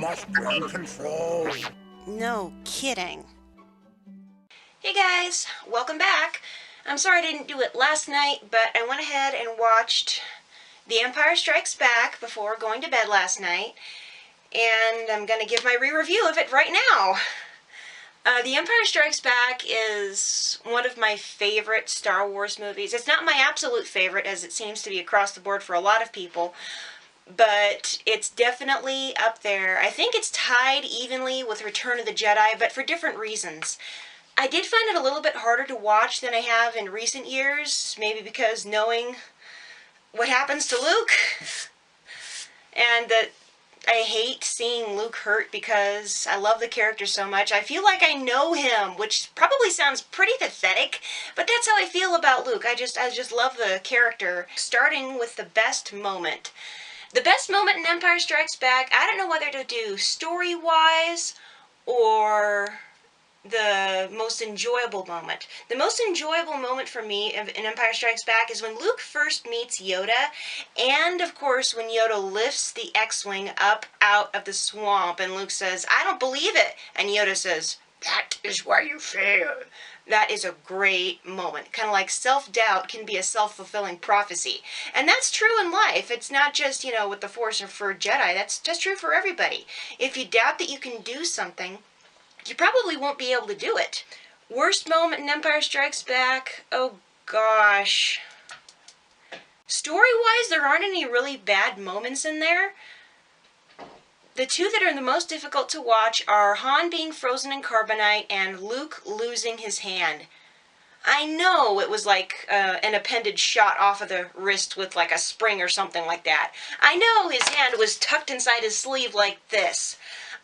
must bring control. No kidding. Hey guys, welcome back. I'm sorry I didn't do it last night, but I went ahead and watched The Empire Strikes Back before going to bed last night, and I'm going to give my re-review of it right now. The Empire Strikes Back is one of my favorite Star Wars movies. It's not my absolute favorite, as it seems to be across the board for a lot of people, but it's definitely up there. I think it's tied evenly with Return of the Jedi, but for different reasons. I did find it a little bit harder to watch than I have in recent years, maybe because knowing what happens to Luke, and that I hate seeing Luke hurt because I love the character so much. I feel like I know him, which probably sounds pretty pathetic, but that's how I feel about Luke. I just love the character. Starting with the best moment. The best moment in Empire Strikes Back, I don't know whether to do story-wise or the most enjoyable moment. The most enjoyable moment for me in Empire Strikes Back is when Luke first meets Yoda, and of course when Yoda lifts the X-Wing up out of the swamp and Luke says, "I don't believe it," and Yoda says, "That is why you fail." That is a great moment. Kind of like self-doubt can be a self-fulfilling prophecy. And that's true in life. It's not just, with the Force or for Jedi. That's just true for everybody. If you doubt that you can do something, you probably won't be able to do it. Worst moment in Empire Strikes Back? Oh gosh. Story-wise, there aren't any really bad moments in there. The two that are the most difficult to watch are Han being frozen in carbonite and Luke losing his hand. I know it was like an appendage shot off of the wrist with like a spring or something like that. I know his hand was tucked inside his sleeve like this.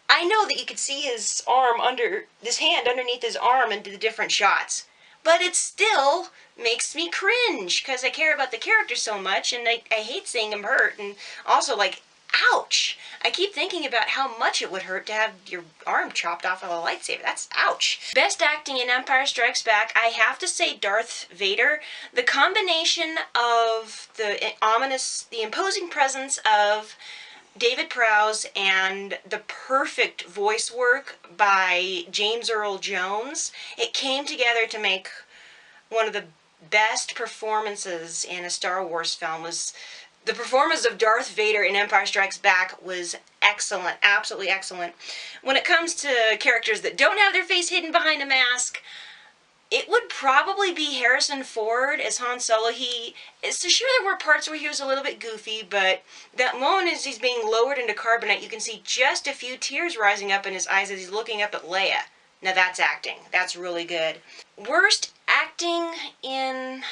I know that you could see his hand underneath his arm in the different shots. But it still makes me cringe, because I care about the character so much, and I hate seeing him hurt, and also, ouch! I keep thinking about how much it would hurt to have your arm chopped off of a lightsaber. That's ouch. Best acting in Empire Strikes Back, I have to say Darth Vader. The combination of the imposing presence of David Prowse and the perfect voice work by James Earl Jones, it came together to make one of the best performances in a Star Wars film. The performance of Darth Vader in Empire Strikes Back was excellent, absolutely excellent. When it comes to characters that don't have their face hidden behind a mask, it would probably be Harrison Ford as Han Solo. Sure, there were parts where he was a little bit goofy, but that moment as he's being lowered into carbonite, you can see just a few tears rising up in his eyes as he's looking up at Leia. Now that's acting. That's really good. Worst acting in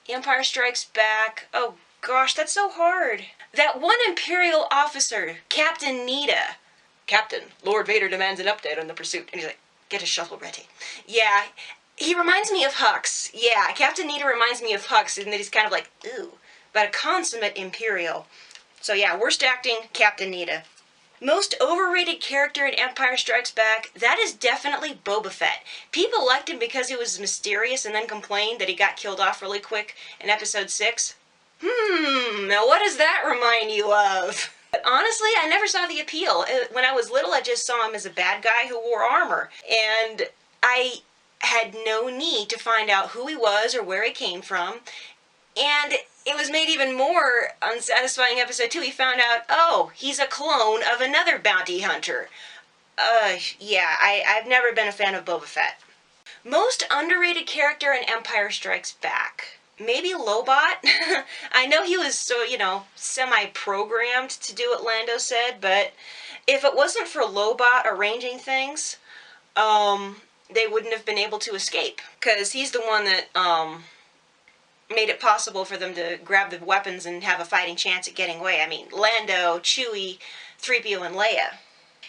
Empire Strikes Back. Oh gosh, that's so hard. That one Imperial officer, Captain Needa. "Captain, Lord Vader demands an update on the pursuit." And he's like, "Get a shuttle ready." Yeah, he reminds me of Hux. Yeah, Captain Needa reminds me of Hux, in that he's kind of like, ooh, but a consummate Imperial. So yeah, worst acting, Captain Needa. Most overrated character in Empire Strikes Back, that is definitely Boba Fett. People liked him because he was mysterious and then complained that he got killed off really quick in Episode 6. Now what does that remind you of? But honestly, I never saw the appeal. When I was little, I just saw him as a bad guy who wore armor. And I had no need to find out who he was or where he came from. And it was made even more unsatisfying in Episode 2. He found out, oh, he's a clone of another bounty hunter. Yeah, I've never been a fan of Boba Fett. Most underrated character in Empire Strikes Back. Maybe Lobot. I know he was so, semi-programmed to do what Lando said, but if it wasn't for Lobot arranging things, they wouldn't have been able to escape. Because he's the one that, made it possible for them to grab the weapons and have a fighting chance at getting away. I mean, Lando, Chewie, 3PO, and Leia.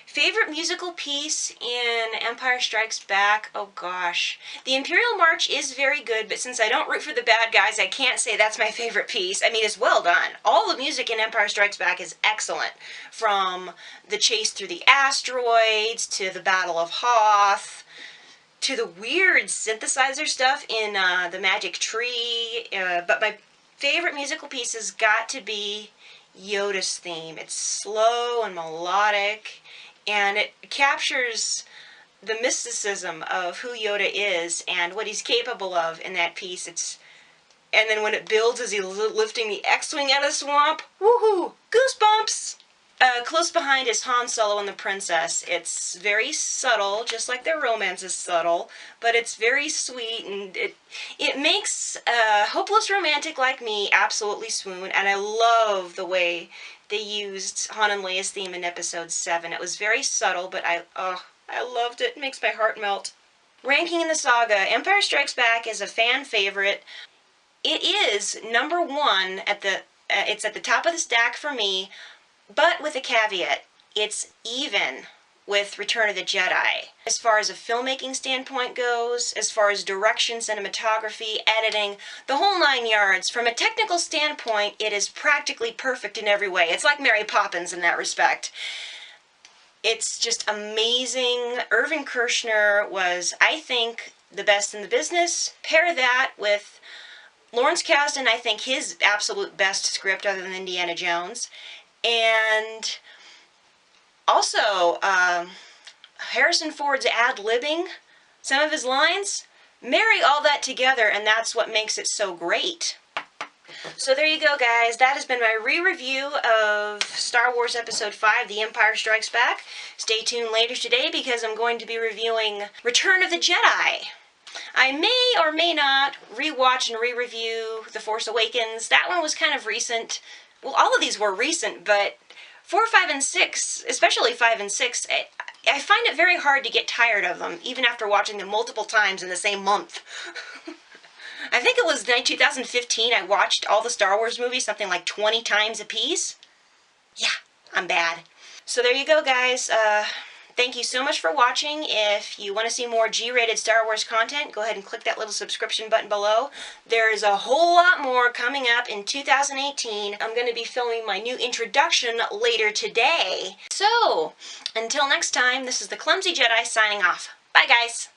Favorite musical piece in Empire Strikes Back? Oh gosh. The Imperial March is very good, but since I don't root for the bad guys, I can't say that's my favorite piece. I mean, it's well done. All the music in Empire Strikes Back is excellent. From the chase through the asteroids, to the Battle of Hoth, to the weird synthesizer stuff in the Magic Tree. But my favorite musical piece has got to be Yoda's theme. It's slow and melodic, and it captures the mysticism of who Yoda is and what he's capable of in that piece. And then when it builds as he's lifting the X-Wing out of the swamp, woohoo! Goosebumps! Close behind is Han Solo and the Princess. It's very subtle, just like their romance is subtle, but it's very sweet, and it makes a hopeless romantic like me absolutely swoon, and I love the way they used Han and Leia's theme in Episode 7. It was very subtle, but I loved it. It makes my heart melt. Ranking in the saga, Empire Strikes Back is a fan favorite. It is number 1 it's at the top of the stack for me, but with a caveat. It's even with Return of the Jedi. As far as a filmmaking standpoint goes, as far as direction, cinematography, editing, the whole 9 yards, from a technical standpoint, it is practically perfect in every way. It's like Mary Poppins in that respect. It's just amazing. Irvin Kershner was, I think, the best in the business. Pair that with Lawrence Kasdan, I think his absolute best script other than Indiana Jones. And also, Harrison Ford's ad-libbing some of his lines. Marry all that together, and that's what makes it so great. So there you go, guys. That has been my re-review of Star Wars Episode 5, The Empire Strikes Back. Stay tuned later today because I'm going to be reviewing Return of the Jedi. I may or may not re-watch and re-review The Force Awakens. That one was kind of recent. Well, all of these were recent, but 4, 5, and 6, especially 5 and 6, I find it very hard to get tired of them, even after watching them multiple times in the same month. I think it was 2015 I watched all the Star Wars movies something like 20 times a piece. Yeah, I'm bad. So there you go, guys. Thank you so much for watching. If you want to see more G-rated Star Wars content, go ahead and click that little subscription button below. There is a whole lot more coming up in 2018. I'm going to be filming my new introduction later today. So, until next time, this is the Clumsy Jedi signing off. Bye, guys.